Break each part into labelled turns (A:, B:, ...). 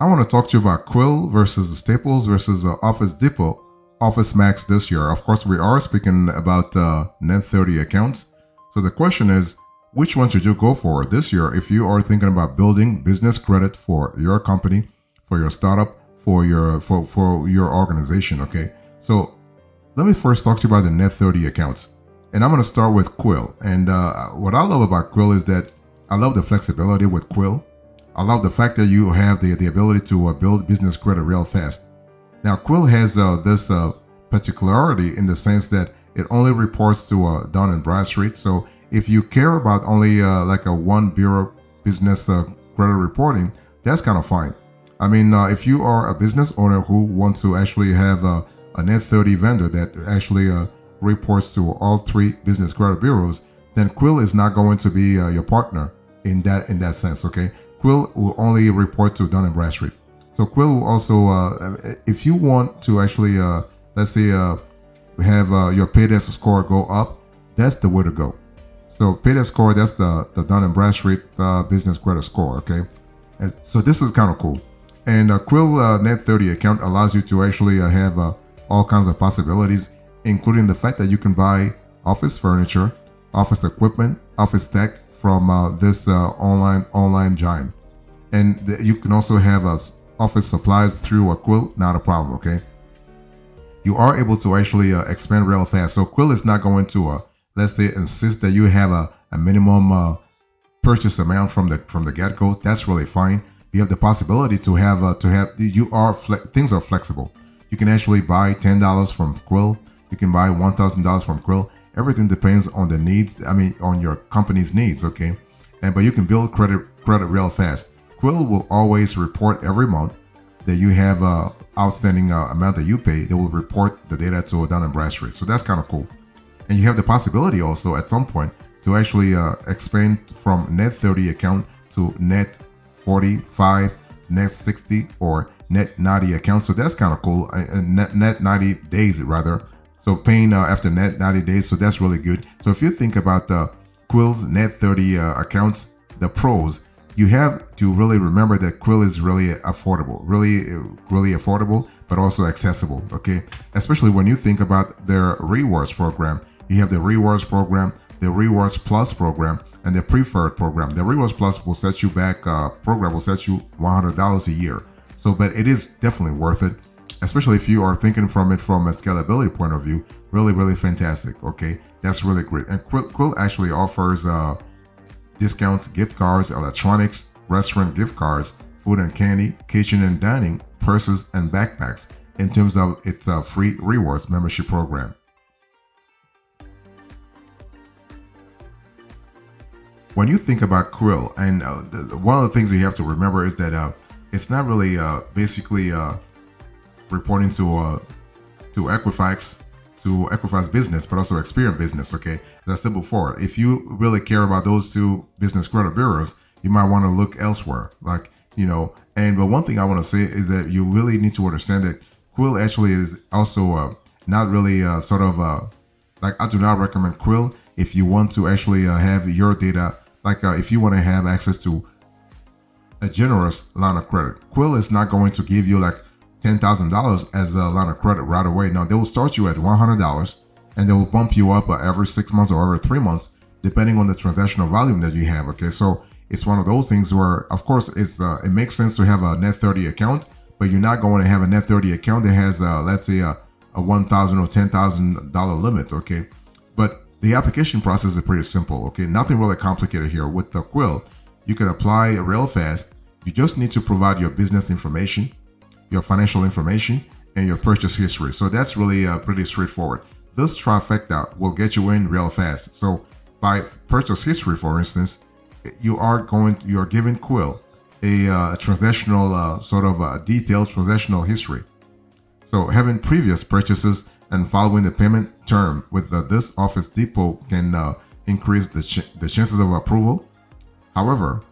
A: I want to talk to you about Quill versus Staples versus Office Depot, OfficeMax this year. Of course, we are speaking about net 30 accounts. So the question is, which one should you go for this year if you are thinking about building business credit for your company, for your startup, for your organization? Okay, so let me first talk to you about the net 30 accounts, and I'm going to start with Quill. And what I love about Quill is that I love the flexibility with Quill. I love the fact that you have the ability to build business credit real fast. Now, Quill has this particularity in the sense that it only reports to Dun and Bradstreet. So if you care about only like a one bureau business credit reporting, that's kind of fine. I mean, if you are a business owner who wants to actually have a net 30 vendor that actually reports to all three business credit bureaus, then Quill is not going to be your partner in that sense. Okay, Quill will only report to Dun and Bradstreet. So Quill will also, if you want to actually, let's say, have your paydesk score go up, that's the way to go. So paydesk score, that's the Dun and Bradstreet business credit score. Okay, and so this is kind of cool. And Quill Net 30 account allows you to actually have all kinds of possibilities, including the fact that you can buy office furniture, office equipment, office tech from this online giant. And you can also have office supplies through a Quill, not a problem. Okay, you are able to actually expand real fast. So Quill is not going to let's say insist that you have a minimum purchase amount from the get-go. That's really fine. You have the possibility to have things are flexible. You can actually buy $10 from Quill. You can buy $1,000 from Quill. Everything depends on the needs. I mean, on your company's needs. Okay, but you can build credit real fast. Quill will always report every month that you have outstanding amount that you pay. They will report the data to Dun and Bradstreet. So that's kind of cool. And you have the possibility also at some point to actually expand from net 30 account to net 45, net 60, or net 90 account. So that's kind of cool. Net 90 days rather. So paying after net 90 days. So that's really good. So if you think about Quill's net 30 accounts, the pros, you have to really remember that Quill is really affordable, really affordable, but also accessible. Okay, especially when you think about their rewards program. You have the rewards program, the rewards plus program, and the preferred program. The rewards plus will set you back. Program will set you $100 a year. So, but it is definitely worth it, especially if you are thinking from a scalability point of view. Really fantastic. Okay, that's really great. And Quill actually offers discounts, gift cards, electronics, restaurant gift cards, food and candy, kitchen and dining, purses, and backpacks in terms of its free rewards membership program. When you think about Quill, and one of the things you have to remember is that it's not really basically reporting to Equifax business, but also Experian business. Okay, as I said before, if you really care about those two business credit bureaus, you might want to look elsewhere. But one thing I want to say is that you really need to understand that Quill actually is also not really like I do not recommend Quill if you want to actually have your data. If you want to have access to a generous line of credit, Quill is not going to give you like $10,000 as a line of credit right away. Now they will start you at $100 and they will bump you up every 6 months or every 3 months, depending on the transactional volume that you have. Okay, so it's one of those things where, of course, it makes sense to have a net 30 account, but you're not going to have a net 30 account that has, let's say, a $1,000 or $10,000 limit. Okay, but the application process is pretty simple. Okay, nothing really complicated here. With the Quill, you can apply real fast. You just need to provide your business information, your financial information, and your purchase history. So that's really pretty straightforward. This trifecta will get you in real fast. So by purchase history, for instance, you are giving Quill a transactional detailed transactional history. So having previous purchases and following the payment term with this Office Depot can increase the chances of approval. However,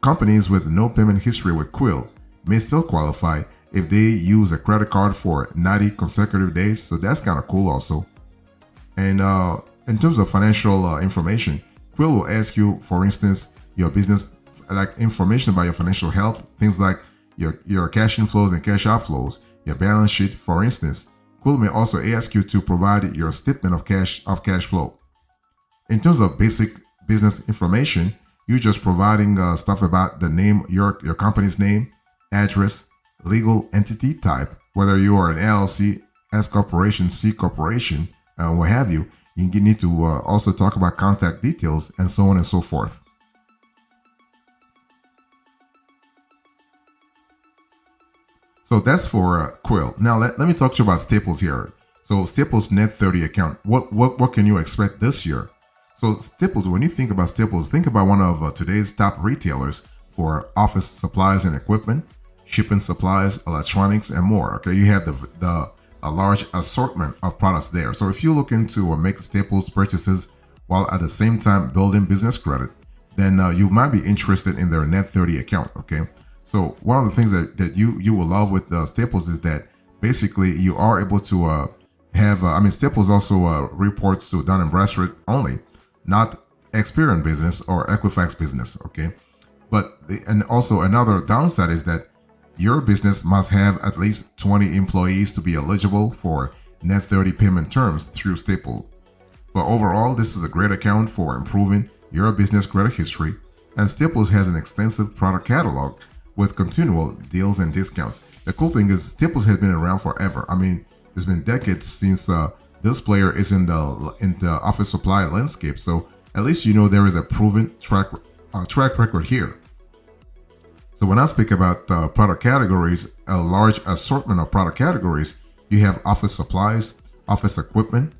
A: companies with no payment history with Quill may still qualify if they use a credit card for 90 consecutive days. So that's kind of cool also. And in terms of financial information, Quill will ask you, for instance, your business, like information about your financial health, things like your cash inflows and cash outflows, your balance sheet, for instance. Quill may also ask you to provide your statement of cash flow. In terms of basic business information, you're just providing stuff about the name, your company's name, address, legal entity type, whether you are an LLC, S corporation, C corporation, what have you. You need to also talk about contact details and so on and so forth. So that's for Quill. Now let me talk to you about Staples here. So Staples Net 30 account. What can you expect this year? So Staples, when you think about Staples, think about one of today's top retailers for office supplies and equipment, shipping supplies, electronics, and more. Okay, you have a large assortment of products there. So if you look into make Staples purchases while at the same time building business credit, then you might be interested in their Net 30 account. Okay. So one of the things that you will love with Staples is that basically you are able to have, Staples also reports to Dun & Bradstreet only, not Experian business or Equifax business, okay? And also another downside is that your business must have at least 20 employees to be eligible for Net 30 payment terms through Staples. But overall, this is a great account for improving your business credit history, and Staples has an extensive product catalog with continual deals and discounts. The cool thing is Staples has been around forever. It's been decades since this player is in the office supply landscape. So at least you know there is a proven track record here. So when I speak about product categories, a large assortment of product categories, you have office supplies, office equipment,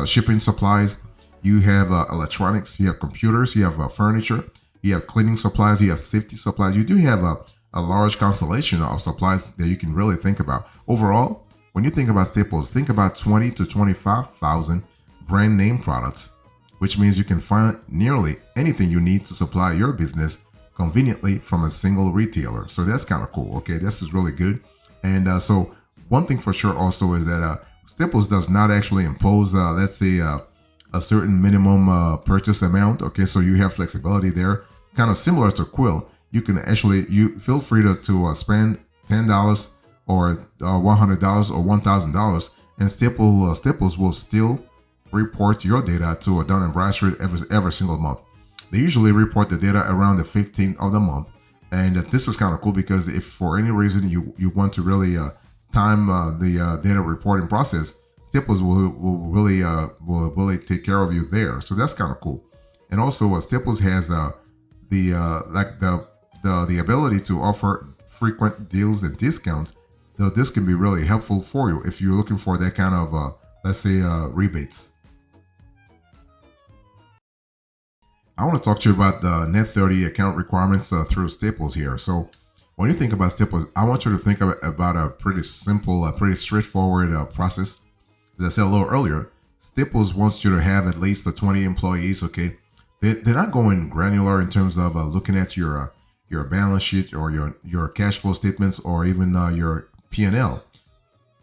A: shipping supplies, you have electronics, you have computers, you have furniture, you have cleaning supplies, you have safety supplies. You do have a large constellation of supplies that you can really think about. Overall, when you think about Staples, think about 20 to 25,000 brand name products, which means you can find nearly anything you need to supply your business conveniently from a single retailer. So that's kind of cool. Okay, this is really good. And so one thing for sure also is that Staples does not actually impose, let's say, a certain minimum purchase amount. Okay, so you have flexibility there, kind of similar to Quill. You can actually, you feel free to spend $10 or $100 or $1,000, and Staples will still report your data to a Dun & Bradstreet every single month. They usually report the data around the 15th of the month, and this is kind of cool because if for any reason you want to really time the data reporting process, Staples will really take care of you there. So that's kind of cool. And also Staples has the ability to offer frequent deals and discounts. So this can be really helpful for you if you're looking for that kind of let's say rebates. I want to talk to you about the Net 30 account requirements through Staples here. So when you think about Staples, I want you to think about a pretty simple, pretty straightforward process. As I said a little earlier, Staples wants you to have at least 20 employees. Okay, they're not going granular in terms of looking at your balance sheet or your cash flow statements or even your P&L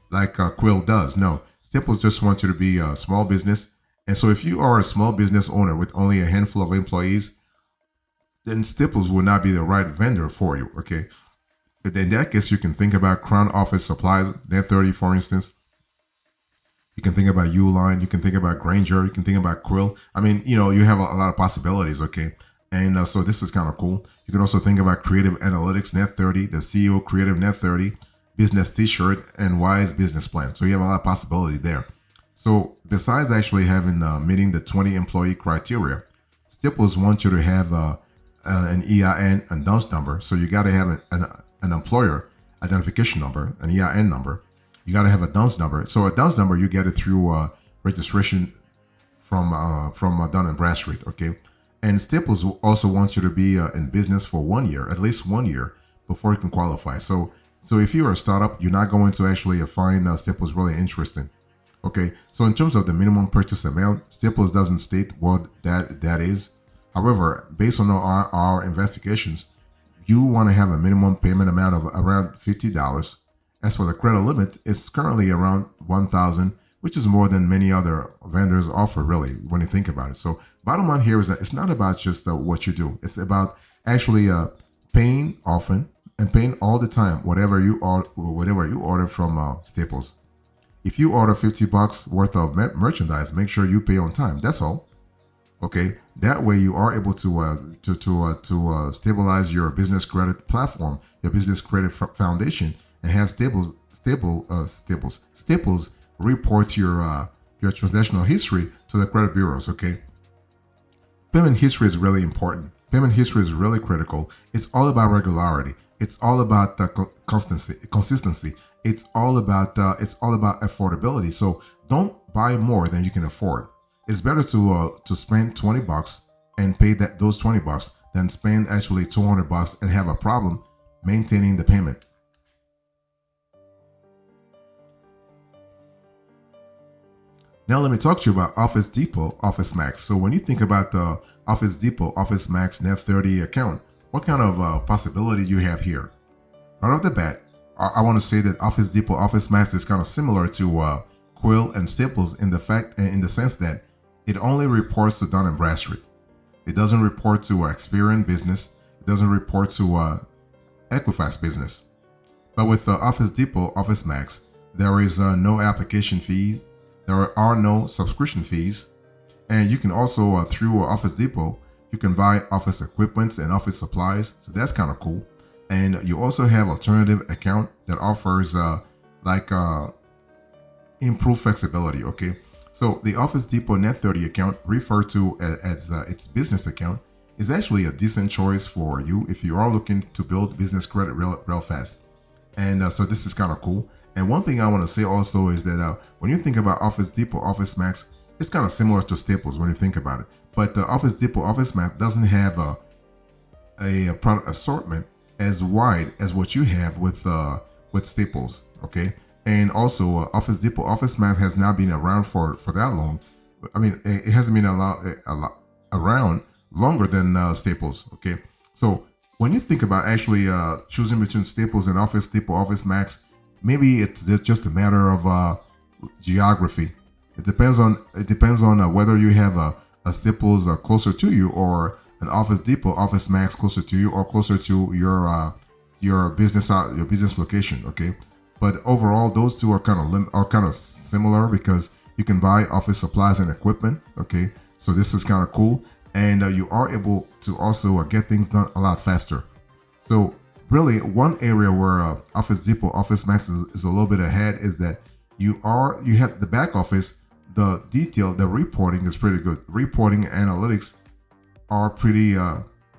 A: like Quill does. No, Staples just wants you to be a small business. And so if you are a small business owner with only a handful of employees, then Staples will not be the right vendor for you. Okay, in that case, you can think about Crown Office Supplies, Net 30, for instance. You can think about Uline, you can think about Granger, you can think about Quill. You have a lot of possibilities, okay? And so this is kind of cool. You can also think about Creative Analytics Net 30, the CEO Creative Net 30, Business T-shirt, and Wise Business Plan. So you have a lot of possibility there. So besides actually having meeting the 20 employee criteria, Staples wants you to have an EIN and DUNS number. So you got to have an employer identification number, an EIN number. You got to have a DUNS number. So a DUNS number, you get it through registration from Dun & Bradstreet, okay? And Staples also wants you to be in business for 1 year, at least 1 year, before you can qualify. So if you're a startup, you're not going to actually find Staples really interesting. Okay, so in terms of the minimum purchase amount, Staples doesn't state what that is. However, based on our investigations, you want to have a minimum payment amount of around $50. As for the credit limit, it's currently around $1,000, which is more than many other vendors offer, really, when you think about it. So bottom line here is that it's not about just what you do. It's about actually paying often, and paying all the time whatever you order from Staples. If you order $50 worth of merchandise, make sure you pay on time. That's all. Okay, that way you are able to stabilize your business credit platform, your business credit foundation, and have Staples report your transactional history to the credit bureaus. Okay, payment history is really important. Payment history is really critical. It's all about regularity. It's all about consistency. It's all about affordability. So don't buy more than you can afford. It's better to spend $20 and pay those $20 than spend actually $200 and have a problem maintaining the payment. Now let me talk to you about Office Depot, OfficeMax. So when you think about the Office Depot, OfficeMax Net 30 account, what kind of possibility you have here? Right off the bat, I want to say that Office Depot, OfficeMax is kind of similar to Quill and Staples in the sense that it only reports to Dun & Bradstreet. It doesn't report to Experian business. It doesn't report to Equifax business. But with Office Depot, OfficeMax, there is no application fees. There are no subscription fees. And you can also, through Office Depot, you can buy office equipment and office supplies. So that's kind of cool. And you also have alternative account that offers improved flexibility. Okay. So the Office Depot Net 30 account, referred to as its business account, is actually a decent choice for you if you are looking to build business credit real fast. And so this is kind of cool. And one thing I want to say also is that when you think about Office Depot, OfficeMax, it's kind of similar to Staples when you think about it. But Office Depot, OfficeMax doesn't have a product assortment as wide as what you have with Staples. Okay. And also, Office Depot, OfficeMax has not been around for that long. I mean, it hasn't been around longer than Staples. Okay, so when you think about actually choosing between Staples and Office Depot, OfficeMax, maybe it's just a matter of geography. It depends on whether you have a Staples closer to you or an Office Depot, OfficeMax closer to you or closer to your business location. Okay. But overall, those two are kind of similar because you can buy office supplies and equipment. Okay, so this is kind of cool, and you are able to also get things done a lot faster. So really, one area where Office Depot, OfficeMax is a little bit ahead is that you have the back office. The reporting is pretty good. Reporting analytics are pretty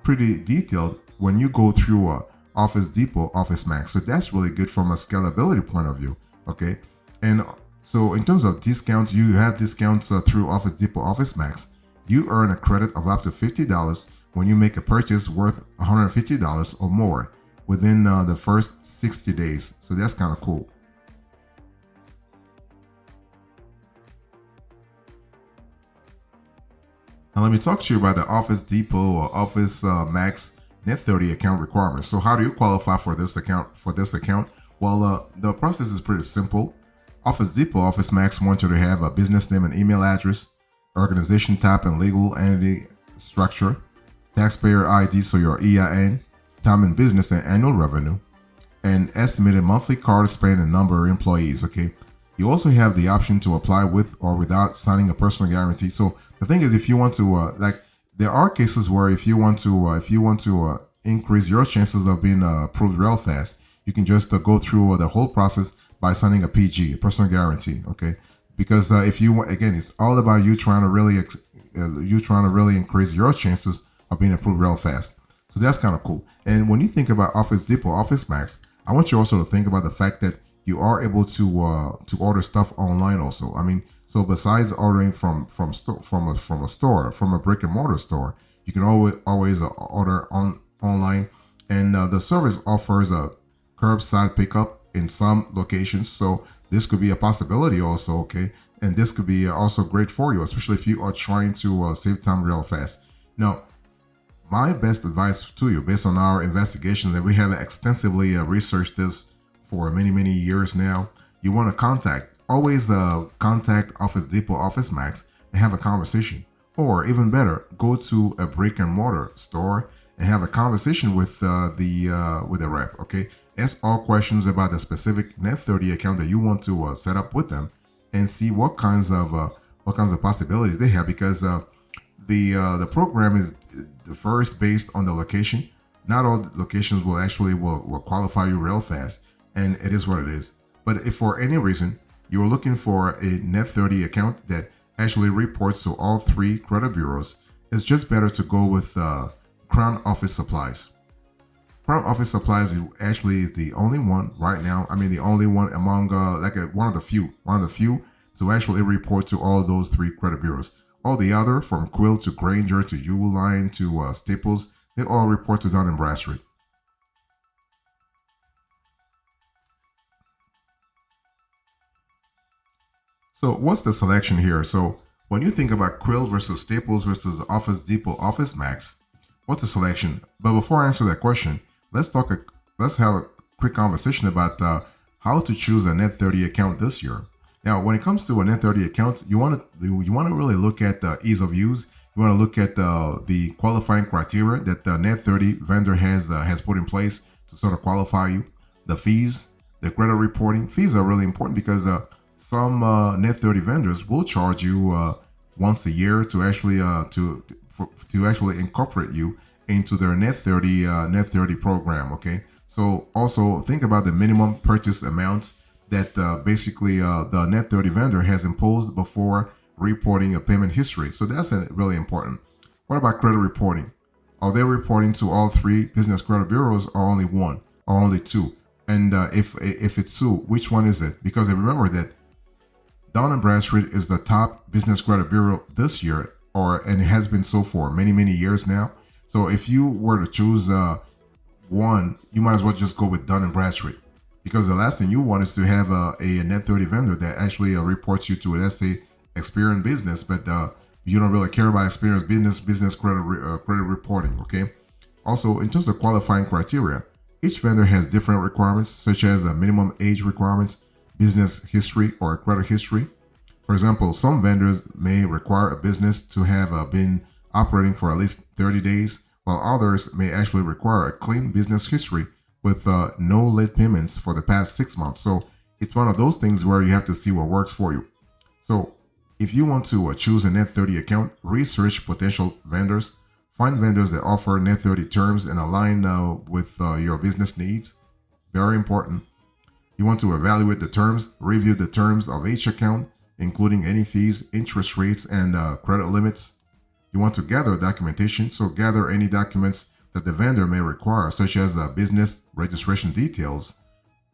A: detailed when you go through Office Depot, OfficeMax. So that's really good from a scalability point of view. Okay. And so in terms of discounts, you have discounts through Office Depot, OfficeMax. You earn a credit of up to $50 when you make a purchase worth $150 or more within the first 60 days. So that's kind of cool. Now let me talk to you about the Office Depot or OfficeMax Net 30 account requirements. So how do you qualify for this account? Well, the process is pretty simple. Office Depot, OfficeMax wants you to have a business name and email address, organization type and legal entity structure, taxpayer ID, so your EIN, time in business and annual revenue, and estimated monthly card spend and number of employees. Okay. You also have the option to apply with or without signing a personal guarantee. So the thing is, if you want to there are cases where if you want to increase your chances of being approved real fast, you can just go through the whole process by signing a PG, a personal guarantee. Okay, because if you want, again, it's all about you trying to really increase your chances of being approved real fast. So that's kind of cool. And when you think about Office Depot, OfficeMax, I want you also to think about the fact that you are able to order stuff online also. I mean, so besides ordering from a store, from a brick and mortar store, you can always order online, and the service offers a curbside pickup in some locations. So this could be a possibility also. Okay, and this could be also great for you, especially if you are trying to save time real fast. Now, my best advice to you, based on our investigation that we have extensively researched this for many years now, you want to always contact Office Depot, OfficeMax, and have a conversation. Or even better, go to a brick and mortar store and have a conversation with the rep. Okay, ask all questions about the specific Net 30 account that you want to set up with them, and see what kinds of possibilities they have, because the program is the first based on the location. Not all the locations will qualify you real fast, and it is what it is. But if for any reason you are looking for a Net 30 account that actually reports to all three credit bureaus, it's just better to go with Crown Office Supplies. Crown Office Supplies is the only one right now. I mean, the only one among one of the few to actually report to all those three credit bureaus. All the other, from Quill to Granger to Uline to Staples, they all report to Dun & Bradstreet. So what's the selection here? So when you think about Quill versus Staples versus Office Depot, OfficeMax, what's the selection? But before I answer that question, let's have a quick conversation about how to choose a Net 30 account this year. Now, when it comes to a Net 30 account, you want to really look at the ease of use. You want to look at the qualifying criteria that the Net 30 vendor has put in place to sort of qualify you. The fees, the credit reporting. Fees are really important because some Net 30 vendors will charge you once a year to actually to actually incorporate you into their Net 30 program. Okay, so also think about the minimum purchase amounts that basically the Net 30 vendor has imposed before reporting a payment history. So that's really important. What about credit reporting? Are they reporting to all three business credit bureaus, or only one, or only two? And if it's two, which one is it? Because remember that Dun & Bradstreet is the top business credit bureau this year, and it has been so for many years now. So if you were to choose one, you might as well just go with Dun & Bradstreet, because the last thing you want is to have a Net 30 vendor that actually reports you to, let's say, Experian Business, but you don't really care about Experian business credit reporting. Okay. Also, in terms of qualifying criteria, each vendor has different requirements, such as minimum age requirements, business history, or credit history. For example, some vendors may require a business to have been operating for at least 30 days, while others may actually require a clean business history with no late payments for the past 6 months. So it's one of those things where you have to see what works for you. So if you want to choose a Net 30 account, research potential vendors, find vendors that offer Net 30 terms and align with your business needs. Very important. You want to evaluate the terms, review the terms of each account, including any fees, interest rates, and credit limits. You want to gather documentation, so gather any documents that the vendor may require, such as business registration details,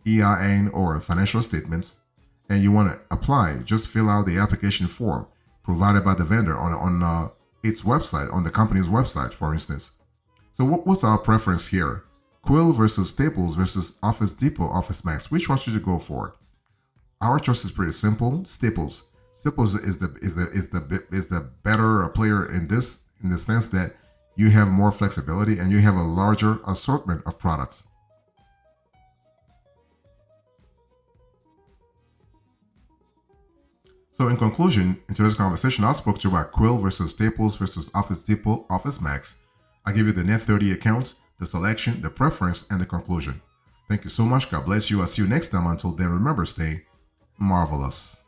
A: EIN, or financial statements. And you want to apply. Just fill out the application form provided by the vendor on its website, on the company's website, for instance. So what's our preference here? Quill versus Staples versus Office Depot, OfficeMax. Which one should you go for? Our choice is pretty simple. Staples. Staples is the better player in the sense that you have more flexibility and you have a larger assortment of products. So in conclusion, in today's conversation, I spoke to you about Quill versus Staples versus Office Depot, OfficeMax. I give you the Net 30 accounts, the selection, the preference, and the conclusion. Thank you so much. God bless you. I'll see you next time. Until then, remember, stay marvelous.